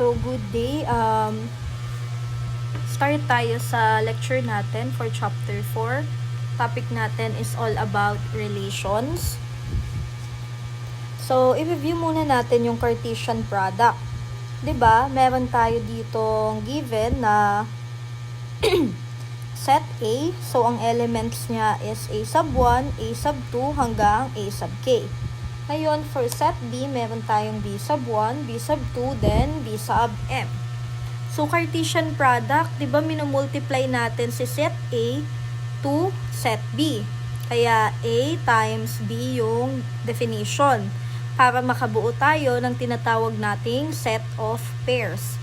So, good day. Start tayo sa lecture natin for chapter 4. Topic natin is all about relations. So, i-review muna natin yung Cartesian product. 'Di ba? Meron tayo ditong given na set A. So, ang elements niya is A sub 1, A sub 2, hanggang A sub k. Ngayon, for set B, meron tayong B sub 1, B sub 2, then B sub M. So, Cartesian product, di ba minumultiply natin si set A to set B. Kaya, A times B yung definition para makabuo tayo ng tinatawag nating set of pairs.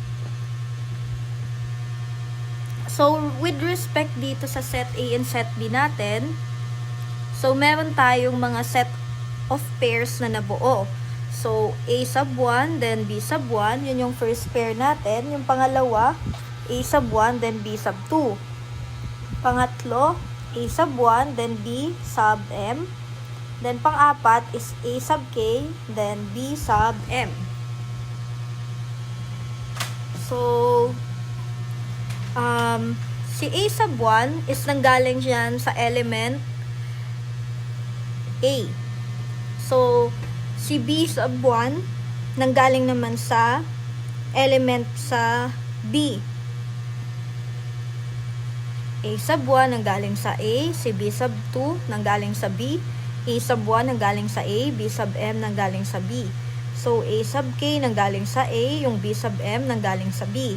So, with respect dito sa set A and set B natin, so, meron tayong mga set of pairs na nabuo. So, A sub 1, then B sub 1, yun yung first pair natin. Yung pangalawa, A sub 1, then B sub 2. Pangatlo, A sub 1, then B sub M. Then, pang-apat is A sub K, then B sub M. So, si A sub 1 is nanggaling dyan sa element A. So, si B sub 1 nanggaling naman sa element sa B. A sub 1 nanggaling sa A, si B sub 2 nanggaling sa B, A sub 1 nanggaling sa A, B sub M nanggaling sa B. So, A sub K nanggaling sa A, yung B sub M nanggaling sa B.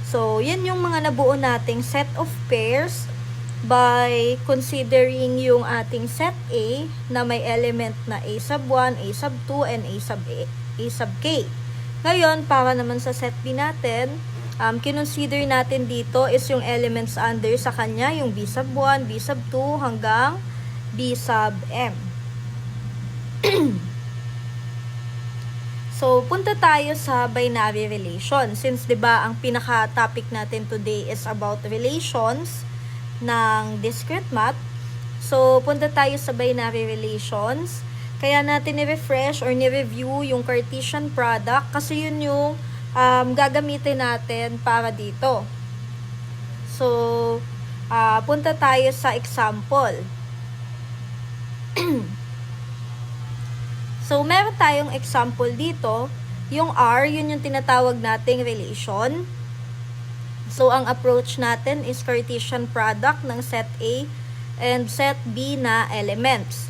So, yan yung mga nabuo nating set of pairs by considering yung ating set A na may element na A sub 1, A sub 2, and A sub K. Ngayon, para naman sa set B natin, kinonsider natin dito is yung elements under sa kanya, yung B sub 1, B sub 2, hanggang B sub M. So, punta tayo sa binary relation. Since, di ba, ang pinaka-topic natin today is about relations ng discrete math. So, punta tayo sa binary relations. Kaya natin ni-refresh or ni-review yung Cartesian product kasi yun yung gagamitin natin para dito. So, punta tayo sa example. So, meron tayong example dito. Yung R, yun yung tinatawag nating relation. So, ang approach natin is Cartesian product ng set A and set B na elements.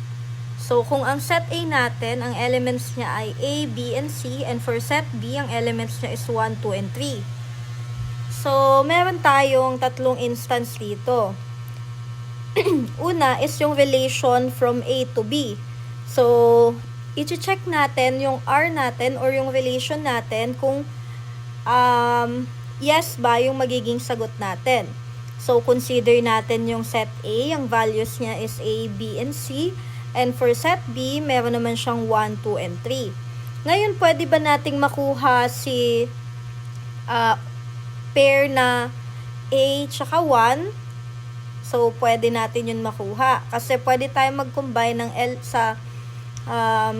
So, kung ang set A natin, ang elements niya ay A, B, and C, and for set B, ang elements niya is 1, 2, and 3. So, meron tayong tatlong instance dito. Una is yung relation from A to B. So, i-check natin yung R natin or yung relation natin kung yes ba yung magiging sagot natin. So, consider natin yung set A, ang values niya is A, B, and C. And for set B, meron naman siyang 1, 2, and 3. Ngayon, pwede ba nating makuha si pair na A tsaka 1? So, pwede natin yun makuha. Kasi pwede tayong mag-combine ng L sa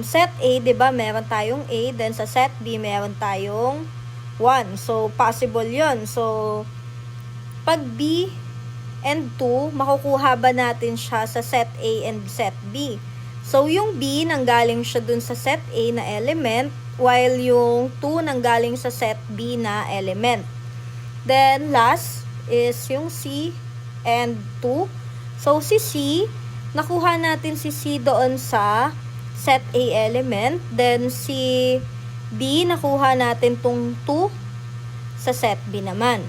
set A, diba? Meron tayong A. Then, sa set B, meron tayong 1. So, possible yun. So, pag B and 2, makukuha ba natin siya sa set A and set B? So, yung B, nanggaling siya dun sa set A na element, while yung 2, nanggaling sa set B na element. Then, last is yung C and 2. So, si C, nakuha natin si C doon sa set A element. Then, si B, nakuha natin tong 2 sa set B naman.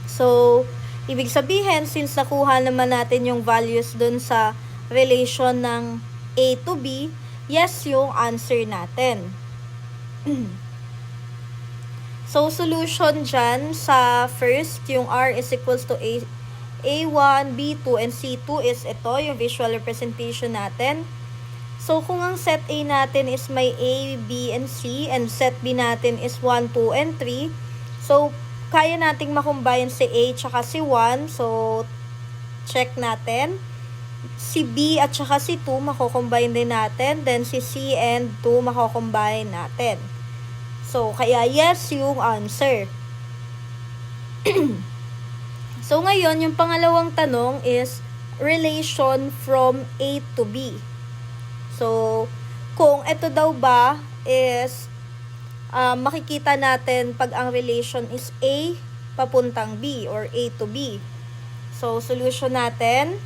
So, ibig sabihin, since nakuha naman natin yung values dun sa relation ng A to B, yes yung answer natin. So, solution dyan sa first, yung R is equals to A1, B2, and C2 is ito, yung visual representation natin. So, kung ang set A natin is may A, B, and C, and set B natin is 1, 2, and 3, so, kaya nating makombine si A tsaka si 1. So, check natin. Si B at tsaka si 2, makocombine din natin. Then, si C and 2, makocombine natin. So, kaya yes yung answer. So, ngayon, yung pangalawang tanong is relation from A to B. So, kung ito daw ba is makikita natin pag ang relation is A papuntang B or A to B. So, solution natin.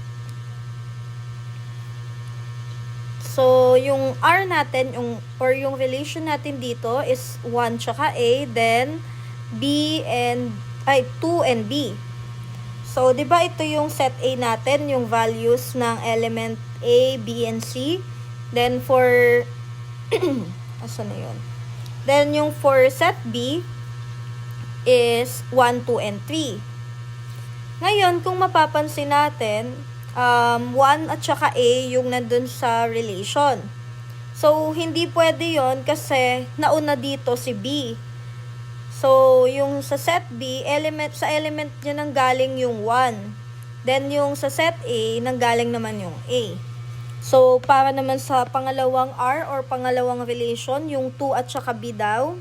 So, yung R natin, yung relation natin dito is 1 tsaka A, then 2 and B. So, di ba ito yung set A natin, yung values ng element A, B, and C. Then, for, asan na yun? Then, yung for set B is 1, 2, and 3. Ngayon, kung mapapansin natin, 1 at saka A yung nandun sa relation. So, hindi pwede yon kasi nauna dito si B. So, yung sa set B, sa element niya nanggaling yung 1. Then, yung sa set A, nanggaling naman yung A. So, para naman sa pangalawang R or pangalawang relation, yung 2 at saka B daw.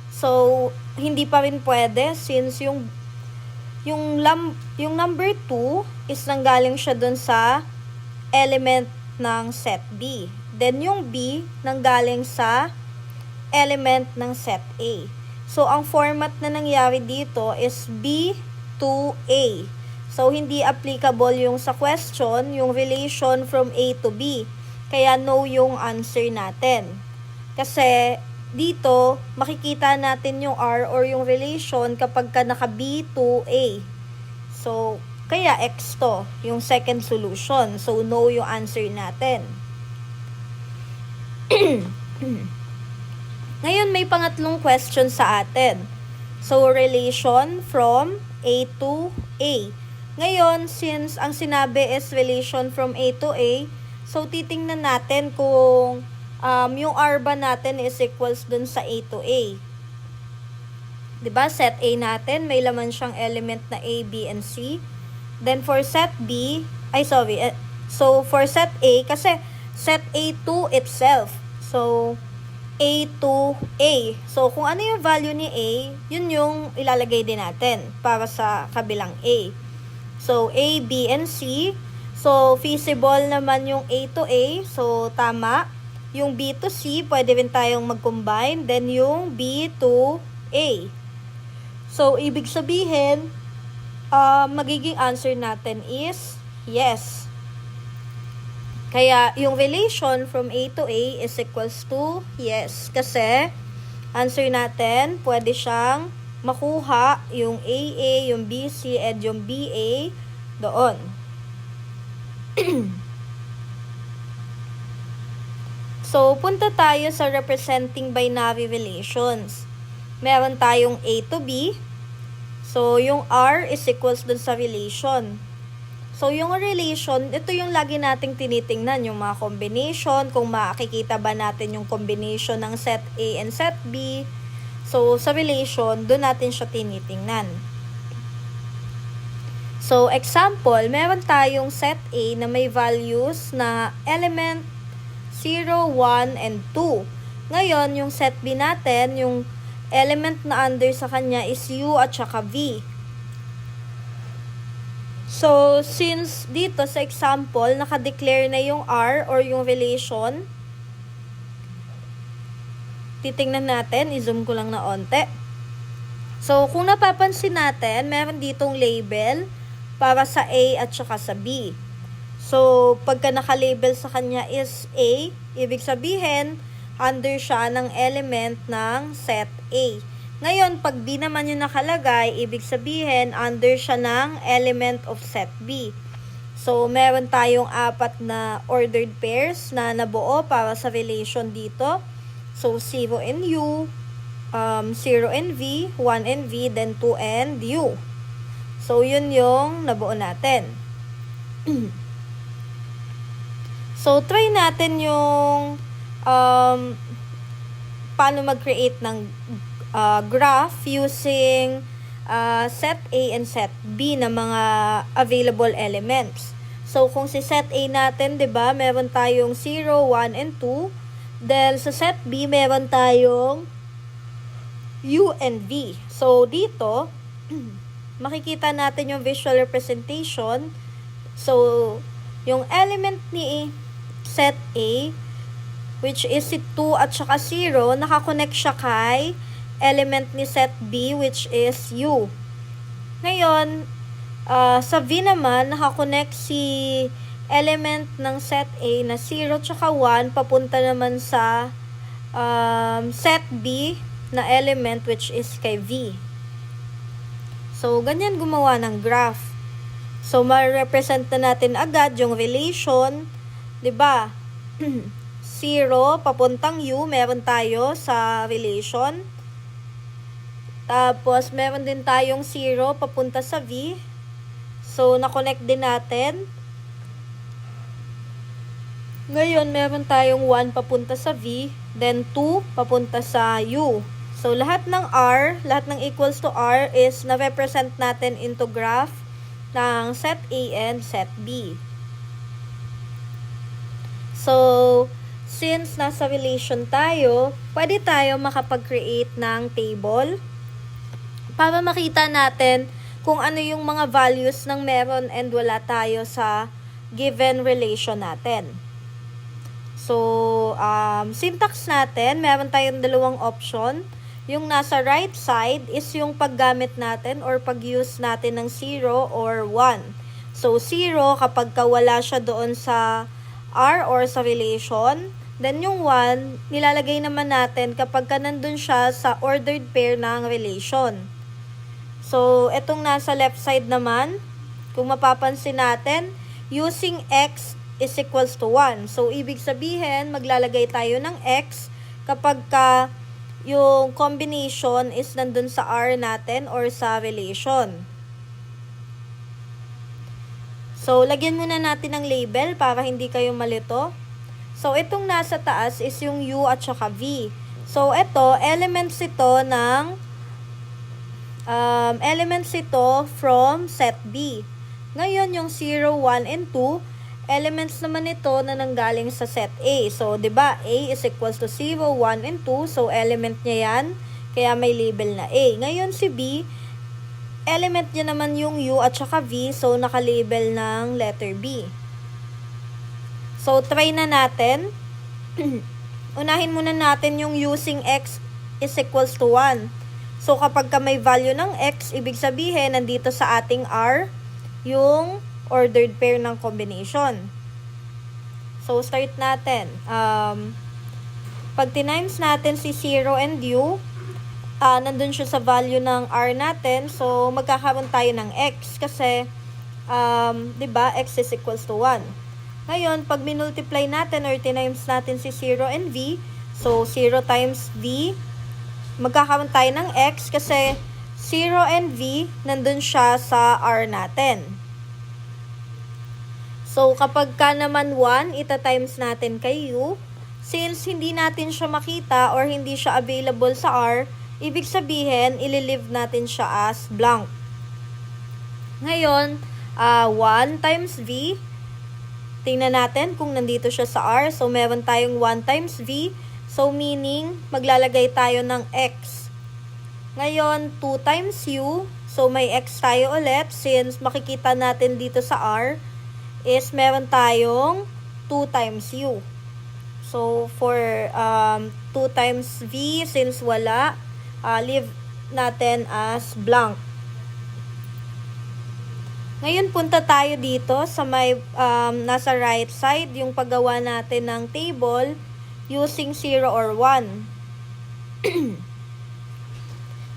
So, hindi pa rin pwede since yung number 2 is nanggaling siya dun sa element ng set B. Then, yung B nanggaling sa element ng set A. So, ang format na nangyari dito is B to A. So, hindi applicable yung sa question, yung relation from A to B. Kaya, no yung answer natin. Kasi, dito, makikita natin yung R or yung relation kapag ka naka B to A. So, kaya X to, yung second solution. So, no yung answer natin. Ngayon, may pangatlong question sa atin. So, relation from A to A. Ngayon, since ang sinabi is relation from A to A, so titingnan natin kung yung R ba natin is equals dun sa A to A. Diba? Set A natin, may laman siyang element na A, B, and C. Then for set B, so for set A, kasi set A to itself. So, A to A. So, kung ano yung value ni A, yun yung ilalagay din natin para sa kabilang A. So, A, B, and C. So, feasible naman yung A to A. So, tama. Yung B to C, pwede rin tayong mag-combine. Then, yung B to A. So, ibig sabihin, magiging answer natin is yes. Kaya, yung relation from A to A is equals to yes. Kasi, answer natin, pwede siyang makuha yung AA, yung BC, and yung BA doon. So, punta tayo sa representing binary relations. Meron tayong A to B. So, yung R is equals dun sa relation. So, yung relation, ito yung lagi nating tinitingnan, yung mga combination, kung makikita ba natin yung combination ng set A and set B. So, sa relation, dun natin siya tinitingnan. So, example, meron tayong set A na may values na element 0, 1, and 2. Ngayon, yung set B natin, yung element na under sa kanya is U at saka V. So, since dito sa example, nakadeclare na yung R or yung relation, titingnan natin, i-zoom ko lang na onte. So, kung napapansin natin, meron ditong label para sa A at saka sa B. So, pagka naka-label sa kanya is A, ibig sabihin, under siya ng element ng set A. Ngayon, pag B naman yung nakalagay, ibig sabihin, under siya ng element of set B. So, meron tayong 4 na ordered pairs na nabuo para sa relation dito. So, 0 and U, 0 and V, 1 and V, then 2 and U. So, yun yung nabuo natin. So, try natin yung paano mag-create ng graph using set A and set B na mga available elements. So, kung si set A natin, 'di ba, meron tayong 0, 1, and 2. Then, sa set B, meron tayong U and V. So, dito, makikita natin yung visual representation. So, yung element ni set A, which is si 2 at saka 0, nakakonect siya kay element ni set B, which is U. Ngayon, sa V naman, nakakonect si element ng set A na 0 tsaka 1 papunta naman sa set B na element, which is kay V. So, ganyan gumawa ng graph. So, ma-represent na natin agad yung relation, 'di ba? 0 papuntang U, meron tayo sa relation. Tapos, meron din tayong 0 papunta sa V. So, na-connect din natin. Ngayon, meron tayong 1 papunta sa V, then 2 papunta sa U. So, lahat ng R, lahat ng equals to R is na-represent natin into graph ng set A and set B. So, since nasa relation tayo, pwede tayo makapag-create ng table para makita natin kung ano yung mga values ng meron and wala tayo sa given relation natin. So, syntax natin, meron tayong dalawang option. Yung nasa right side is yung paggamit natin or pag-use natin ng 0 or 1. So, 0 kapag wala siya doon sa R or sa relation. Then, yung 1, nilalagay naman natin kapag nandun siya sa ordered pair ng relation. So, etong nasa left side naman, kung mapapansin natin, using X is equals to 1. So, ibig sabihin, maglalagay tayo ng X kapag yung combination is nandun sa R natin or sa relation. So, lagyan muna natin ng label para hindi kayo malito. So, itong nasa taas is yung U at saka V. So, ito, elements ito from set B. Ngayon, yung 0, 1, and 2, elements naman ito na nanggaling sa set A. So, 'di ba? A is equals to 0, 1, and 2. So, element niya 'yan. Kaya may label na A. Ngayon si B, element niya naman yung U at saka V. So, naka-label ng letter B. So, try na natin. Unahin muna natin yung using X is equals to 1. So, kapag may value ng X, ibig sabihin, nandito sa ating R, yung ordered pair ng combination. So, start natin. Pag tinimes natin si 0 and U, nandun siya sa value ng R natin. So, magkakaroon tayo ng X kasi, diba, X is equals to 1. Ngayon, pag minultiply natin or tinimes natin si 0 and V, so, 0 times V, magkakaroon tayo ng X kasi 0 and V, nandun siya sa R natin. So, kapag naman 1, ita-times natin kay U. Since hindi natin siya makita or hindi siya available sa R, ibig sabihin, ililive natin siya as blank. Ngayon, 1 times V. Tingnan natin kung nandito siya sa R. So, meron tayong 1 times V. So, meaning, maglalagay tayo ng X. Ngayon, 2 times U. So, may X tayo ulit since makikita natin dito sa R is meron tayong 2 times U. So, for 2 times V, since wala, leave natin as blank. Ngayon, punta tayo dito sa may nasa right side, yung paggawa natin ng table using 0 or 1.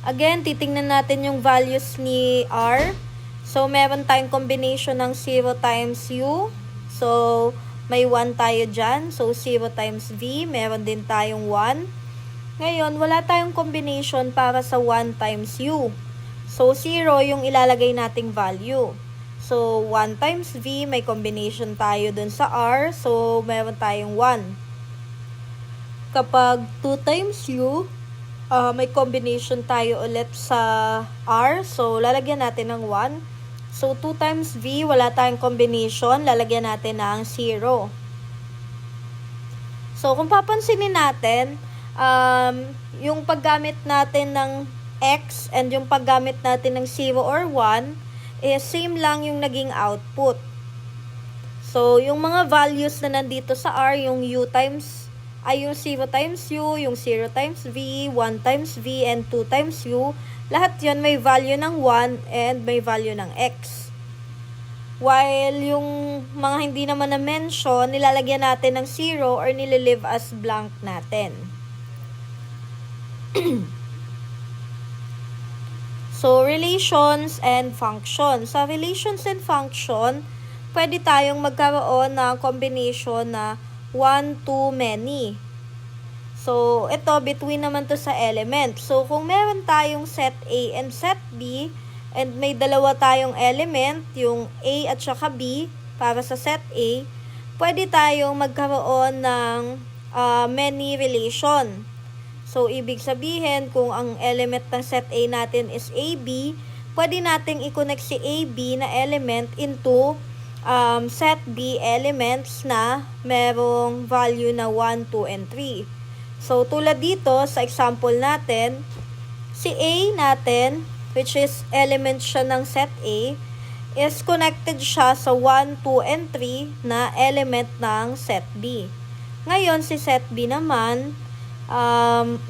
Again, titingnan natin yung values ni R. So, meron tayong combination ng 0 times U. So, may 1 tayo dyan. So, 0 times V. Meron din tayong 1. Ngayon, wala tayong combination para sa 1 times U. So, 0 yung ilalagay nating value. So, 1 times V, may combination tayo dun sa R. So, meron tayong 1. Kapag 2 times U, may combination tayo ulit sa R. So, lalagyan natin ng 1. So, 2 times V, wala tayong combination. Lalagyan natin ng 0. So, kung papansinin natin, yung paggamit natin ng X and yung paggamit natin ng 0 or 1 is same lang yung naging output. So, yung mga values na nandito sa R, yung U times, ay yung 0 times U, yung 0 times V, 1 times V, and 2 times U, lahat yon may value ng 1 and may value ng X. While yung mga hindi naman na-mention, nilalagyan natin ng 0 or nililive as blank natin. So, relations and function. Sa relations and function, pwede tayong magkaroon ng combination na 1 to many. So, ito, between naman to sa element. So, kung meron tayong set A and set B, and may dalawa tayong element, yung A at saka B, para sa set A, pwede tayong magkaroon ng many relation. So, ibig sabihin, kung ang element ng set A natin is AB, pwede nating i-connect si AB na element into set B elements na merong value na 1, 2, and 3. So, tulad dito, sa example natin, si A natin, which is element siya ng set A, is connected siya sa 1, 2, and 3 na element ng set B. Ngayon, si set B naman,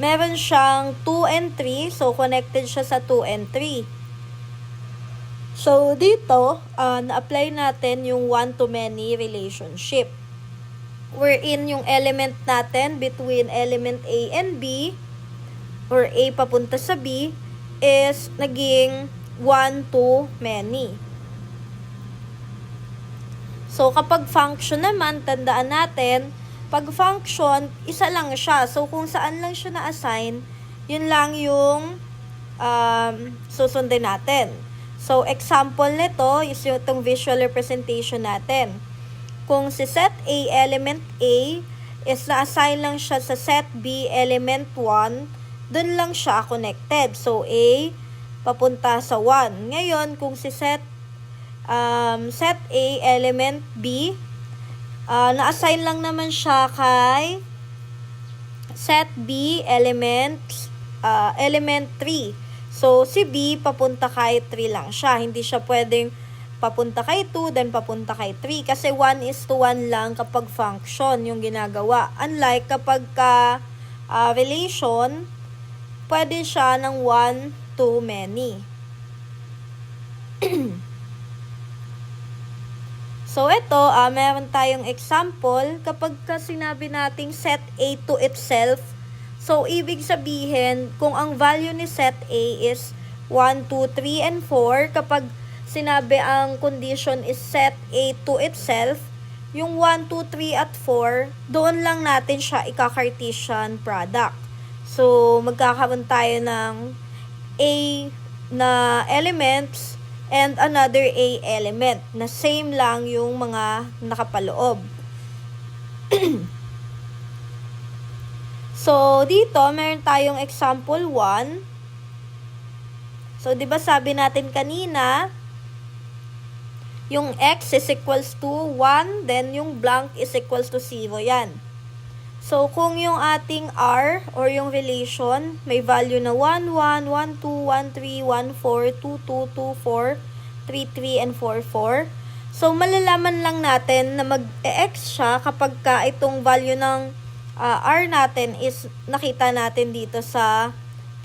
meron siyang 2 and 3, so connected siya sa 2 and 3. So, dito, na-apply natin yung one-to-many relationship. Wherein yung element natin between element A and B, or A papunta sa B, is naging one-to-many. So, kapag function naman, tandaan natin, pag function, isa lang siya. So, kung saan lang siya na-assign, yun lang yung susundin natin. So, example nito is yung itong visual representation natin. Kung si set A, element A, is na-assign lang siya sa set B, element 1, dun lang siya connected. So, A, papunta sa 1. Ngayon, kung si set A, element B, na-assign lang naman siya kay set B, element 3. So, si B, papunta kay 3 lang siya. Hindi siya pwedeng papunta kay 2, then papunta kay 3. Kasi 1:1 lang kapag function yung ginagawa. Unlike kapag relation, pwede siya ng 1 to many. So, ito, meron tayong example. Kapag sinabi nating set A to itself, so, ibig sabihin, kung ang value ni set A is 1, 2, 3, and 4, kapag sinabi ang condition is set A to itself, yung 1, 2, 3, at 4, doon lang natin siya ika-Cartesian product. So, magkakaroon tayo ng A na elements and another A element na same lang yung mga nakapaloob. So, dito, meron tayong example 1. So, di ba sabi natin kanina, yung X is equals to 1, then yung blank is equals to 0. Yan. So, kung yung ating R or yung relation, may value na 1, 1, 1, 2, 1, 3, 1, 4, 2, 2, 2, 4, 3, 3, and 4, 4. So, malalaman lang natin na mag-X siya kapag itong value ng R natin is nakita natin dito sa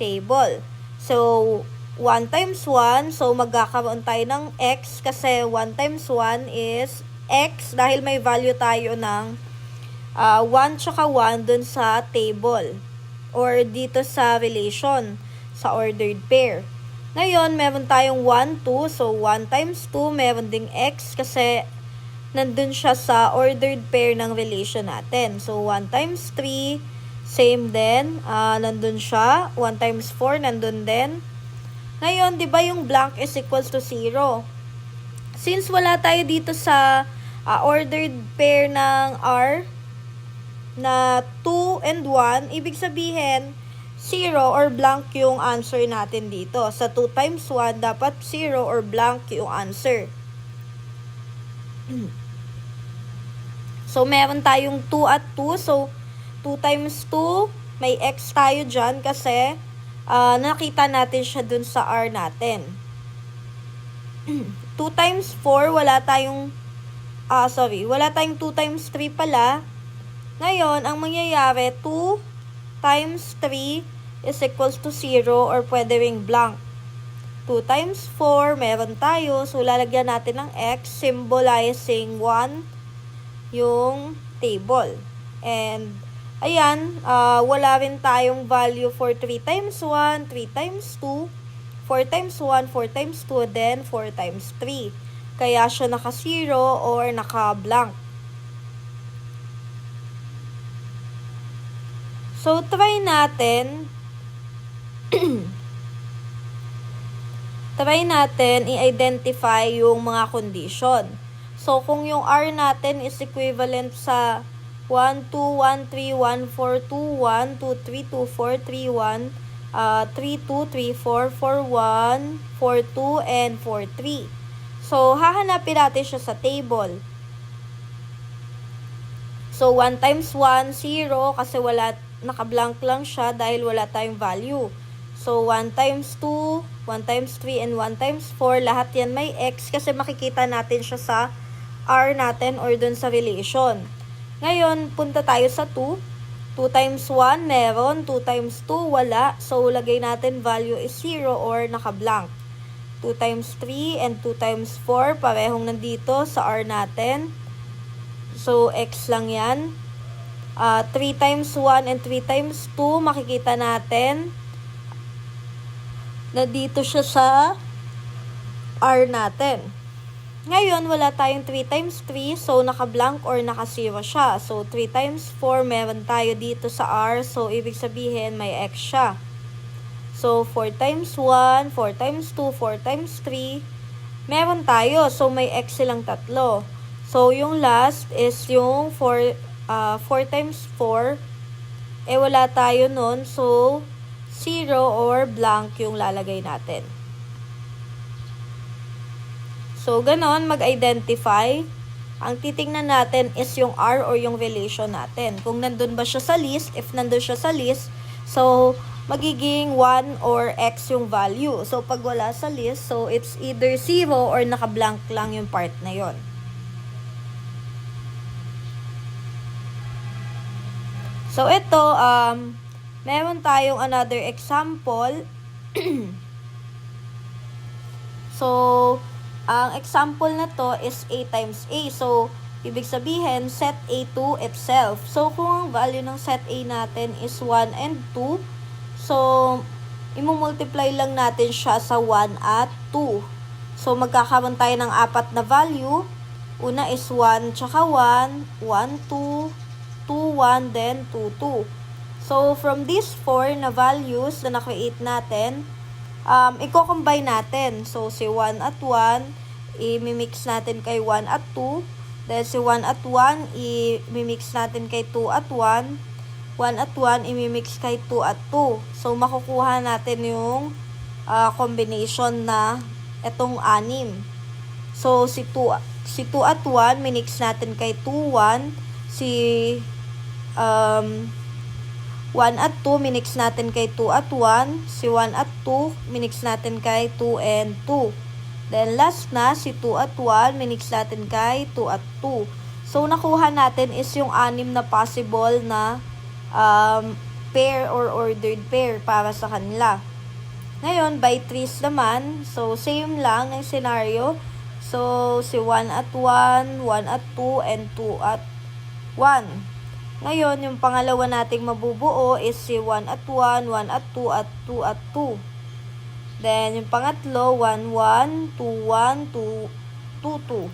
table. So, 1 times 1, so magkakaroon tayo ng X kasi 1 times 1 is X dahil may value tayo ng 1 tsaka 1 dun sa table or dito sa relation sa ordered pair. Ngayon, meron tayong 1, 2, so 1 times 2, meron ding X kasi nandun siya sa ordered pair ng relation natin. So, 1 times 3, same din, nandun siya. 1 times 4, nandun din. Ngayon, di ba yung blank is equals to 0? Since wala tayo dito sa ordered pair ng R na 2 and 1, ibig sabihin, 0 or blank yung answer natin dito. Sa 2 times 1, dapat 0 or blank yung answer. So, meron tayong 2 at 2. So, 2 times 2, may x tayo dyan kasi nakita natin siya dun sa R natin. 2 times 4, wala tayong 2 times 3 pala. Ngayon, ang mangyayari, 2 times 3 is equals to 0 or pwede ring blank. 2 times 4, meron tayo. So, lalagyan natin ng x, symbolizing 1 yung table. And, ayan, wala rin tayong value for 3 times 1, 3 times 2, 4 times 1, 4 times 2, then 4 times 3. Kaya siya naka-0 or naka-blank. So, try natin i-identify yung mga condition. So, kung yung R natin is equivalent sa 1, 2, 1, 3, 1, 4, 2, 1, 2, 3, 2, 4, 3, 1, 3, 2, 3, 4, 4, 1, 4, 2, and 4, 3. So, hahanapin natin siya sa table. So, 1 times 1, 0, kasi naka-blank lang siya dahil wala tayong value. So, 1 times 2, 1 times 3, and 1 times 4, lahat yan may x kasi makikita natin siya sa R natin or dun sa relation. Ngayon, punta tayo sa 2. 2 times 1, meron. 2 times 2, wala. So, lagay natin value is 0 or naka-blank. 2 times 3 and 2 times 4, parehong nandito sa R natin. So, x lang yan. 3 times 1 and 3 times 2, makikita natin na dito siya sa R natin. Ngayon, wala tayong 3 times 3, so naka-blank or naka-0 siya. So, 3 times 4, meron tayo dito sa R, so ibig sabihin may x siya. So, 4 times 1, 4 times 2, 4 times 3, meron tayo. So, may x silang tatlo. So, yung last is yung 4 times 4, wala tayo nun. So, 0 or blank yung lalagay natin. So, ganon, mag-identify. Ang titingnan natin is yung R or yung relation natin. Kung nandun ba siya sa list, if nandun siya sa list, so, magiging 1 or x yung value. So, pag wala sa list, so, it's either 0 or naka-blank lang yung part na yon. So, ito, meron tayong another example. So, ang example na to is A times A. So, ibig sabihin, set A to itself. So, kung ang value ng set A natin is 1 and 2, so, imumultiply lang natin siya sa 1 at 2. So, magkakaroon tayo ng apat na value. Una is 1 tsaka 1, 1, 2, 2, 1, then 2, 2. So, from these 4 na values na na-create natin, i-combine natin. So, si 1 at 1, i-mix natin kay 1 at 2. Then, si 1 at 1, i-mix natin kay 2 at 1. 1 at 1, i-mix kay 2 at 2. So, makukuha natin yung combination na itong 6. So, si 2 at 1, minix natin kay 2, 1. Si 1 at 2, minix natin kay 2 at 1. Si 1 at 2, minix natin kay 2 and 2. Then last na, si 2 at 1, minix natin kay 2 at 2. So, nakuha natin is yung 6 na possible na pair or ordered pair para sa kanila. Ngayon, by trees naman, so same lang ng scenario. So, si 1 at 1, 1 at 2, and 2 at 1. Ngayon, yung pangalawa nating mabubuo is si 1 at 1, 1 at 2, at 2 at 2. Then, yung pangatlo, 1, 1, 2, 1, 2, 2, 2.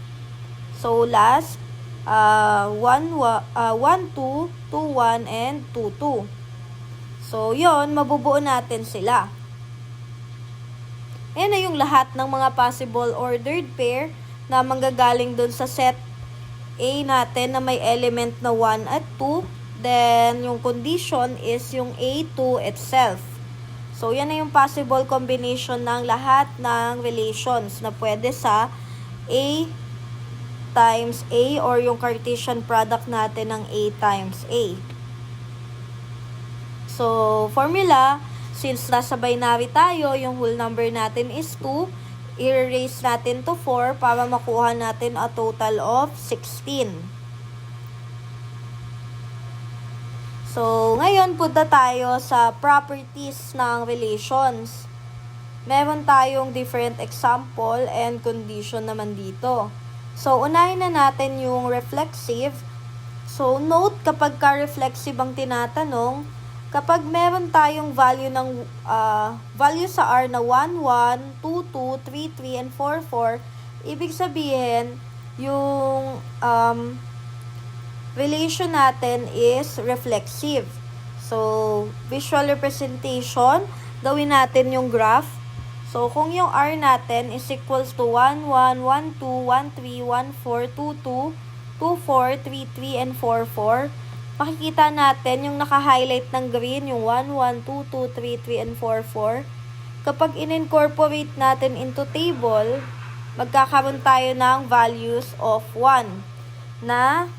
So, last, 1, 2, 2, 1, and 2, 2. So, yon mabubuo natin sila. Ayan na yung lahat ng mga possible ordered pair na manggagaling dun sa set A natin na may element na 1 at 2. Then, yung condition is yung A2 itself. So, yan na yung possible combination ng lahat ng relations na pwede sa A times A or yung Cartesian product natin ng A times A. So, formula, since nasa binary tayo, yung whole number natin is 2, i-raise natin to 4 para makuha natin a total of 16. So, ngayon punta tayo sa properties ng relations. Meron tayong different example and condition naman dito. So, unahin na natin yung reflexive. So, note kapag ka-reflexive ang tinatanong, kapag meron tayong value ng value sa R na 1, 1, 2, 2, 3, 3, and 4, 4, ibig sabihin, yung relation natin is reflexive. So, visual representation, gawin natin yung graph. So, kung yung R natin is equals to 1, 1, 1, 2, 1, 3, 1, 4, 2, 2, 2, 4, 3, 3, and 4, 4, makikita natin yung naka-highlight ng green, yung 1, 1, 2, 2, 3, 3, and 4, 4. Kapag in-incorporate natin into table, magkakaroon tayo ng values of 1 na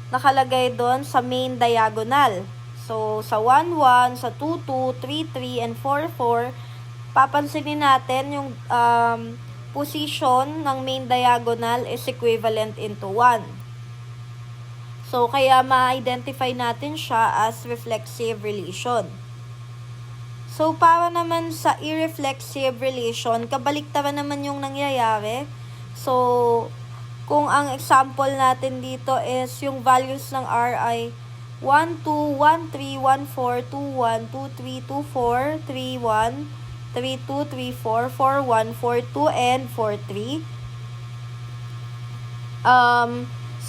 nakalagay doon sa main diagonal. So, sa 1, 1, sa 2, 2, 3, 3, and 4, 4, papansinin natin yung position ng main diagonal is equivalent into 1. So, kaya ma-identify natin siya as reflexive relation. So, para naman sa irreflexive relation, kabaliktaran naman yung nangyayari. So, kung ang example natin dito is yung values ng R ay 1, 2, 1, 3, 1, 4, 2, 1, 2, 3, 2, 4, 3, 1, 3, 2, 3, 4, 4, 1, 4, 2, and 4, 3.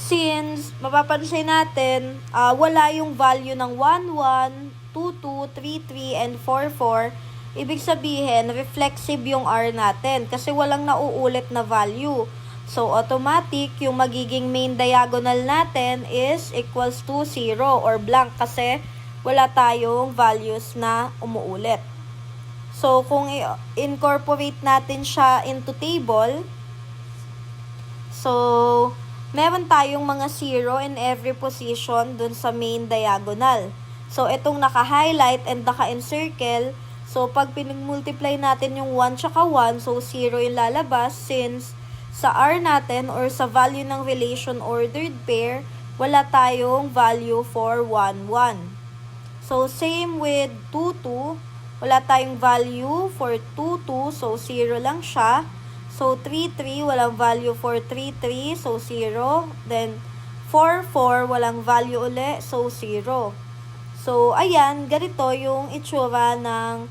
Since mapapansin natin, wala yung value ng 1, 1, 2, 2, 3, 3, and 4, 4, ibig sabihin, reflexive yung R natin kasi walang nauulit na value. So, automatic, yung magiging main diagonal natin is equals to 0 or blank kasi wala tayong values na umuulit. So, kung i-incorporate natin siya into table, so, meron tayong mga 0 in every position dun sa main diagonal. So, itong naka-highlight and naka-encircle, so, pag pinag-multiply natin yung 1 tsaka 1, so, 0 yung lalabas since sa R natin or sa value ng relation ordered pair, wala tayong value for 1, 1. So, same with 2, 2. Wala tayong value for 2, 2, so 0 lang siya. So, 3, 3, walang value for 3, 3, so 0. Then, 4, 4, walang value uli, so 0. So, ayan, ganito yung itsura ng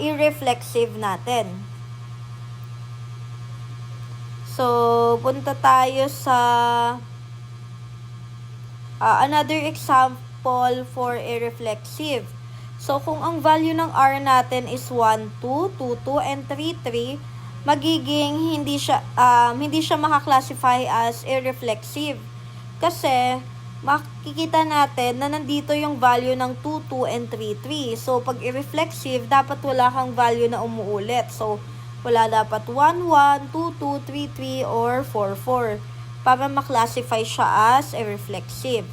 irreflexive natin. So, punta tayo sa another example for irreflexive. So, kung ang value ng R natin is 1, 2, 2, 2, and 3, 3, magiging hindi siya maka-classify as irreflexive. Kasi, makikita natin na nandito yung value ng 2, 2, and 3, 3. So, pag irreflexive, dapat wala kang value na umuulit. So, wala dapat 1, 1, 2, 2, 3, 3, or 4, 4 para ma-classify siya as irreflexive.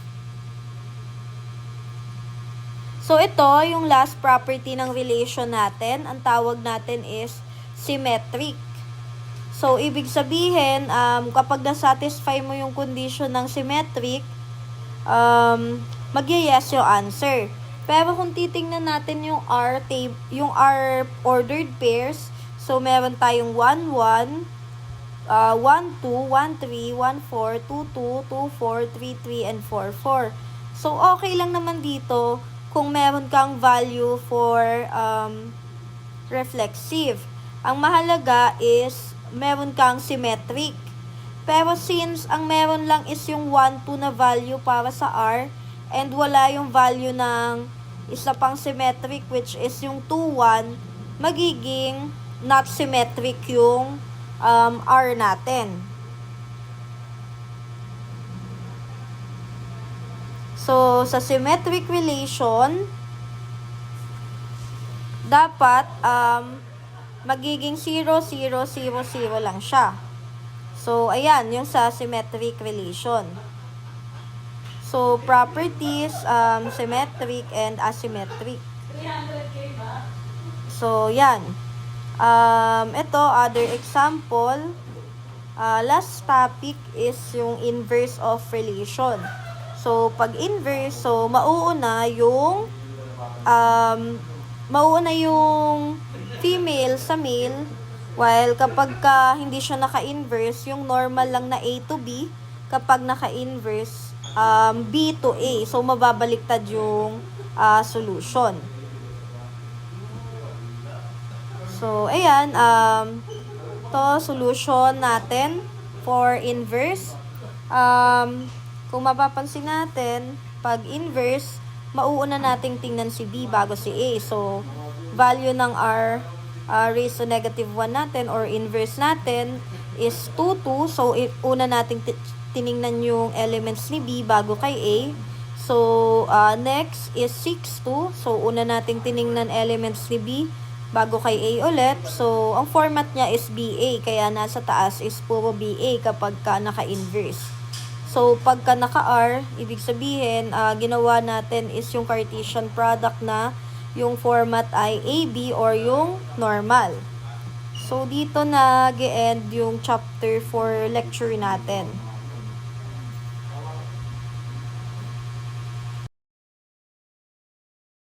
So, ito yung last property ng relation natin. Ang tawag natin is symmetric. So, ibig sabihin, kapag na-satisfy mo yung condition ng symmetric, mag-yes yung answer. Pero kung titingnan natin yung R ordered pairs, so meron tayong 1, 1, 1, 2, 1, 3, 1, 4, 2, 2, 2, 4, 3, 3, and 4, 4. So, okay lang naman dito kung meron kang value for reflexive. Ang mahalaga is meron kang symmetric. Pero since ang meron lang is yung 1, 2 na value para sa R and wala yung value ng isa pang symmetric which is yung 2, 1, magiging not symmetric yung R natin. So, sa symmetric relation, dapat magiging 0, 0, 0, 0 lang siya. So, ayan, yung sa symmetric relation. So, properties, symmetric and asymmetric. So, yan. Ito, other example. Last topic is yung inverse of relation. So, pag inverse, so, mauuna yung female sa male, while kapag hindi siya naka-inverse, yung normal lang na A to B, kapag naka-inverse, B to A. So, mababaliktad yung solution. So, ayan, to solution natin for inverse. Kung mapapansin natin, pag inverse, mauuna nating tingnan si B bago si A. So, value ng R raised to negative 1 natin or inverse natin is 2, 2. So, una nating tiningnan yung elements ni B bago kay A. So, next is 6, 2. So, una nating tiningnan elements ni B bago kay A ulit. So, ang format niya is BA. Kaya nasa taas is puro BA kapag ka naka-inverse. So, pagka naka-R, ibig sabihin, ginawa natin is yung Cartesian product na yung format ay AB or yung normal. So, dito nag-end yung chapter for lecture natin.